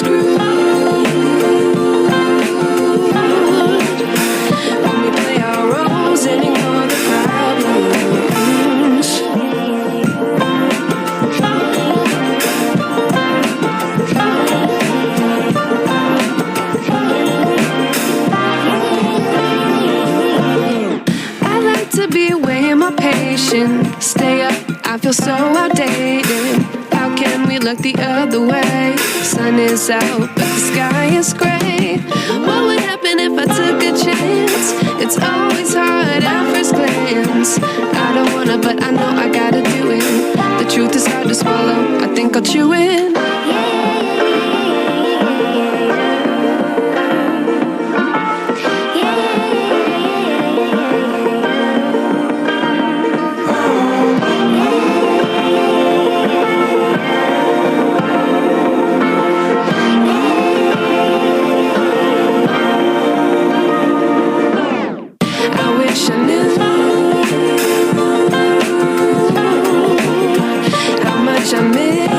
through. When we play our roles and ignore the problems. I like to be way more patient. Stay up, I feel so outdated. How can we look the other way? Sun is out, but the sky is gray. What would happen if I took a chance? It's always hard at first glance. I don't wanna, but I know I gotta do it. The truth is hard to swallow, I think I'll chew it. I wish I knew how much I miss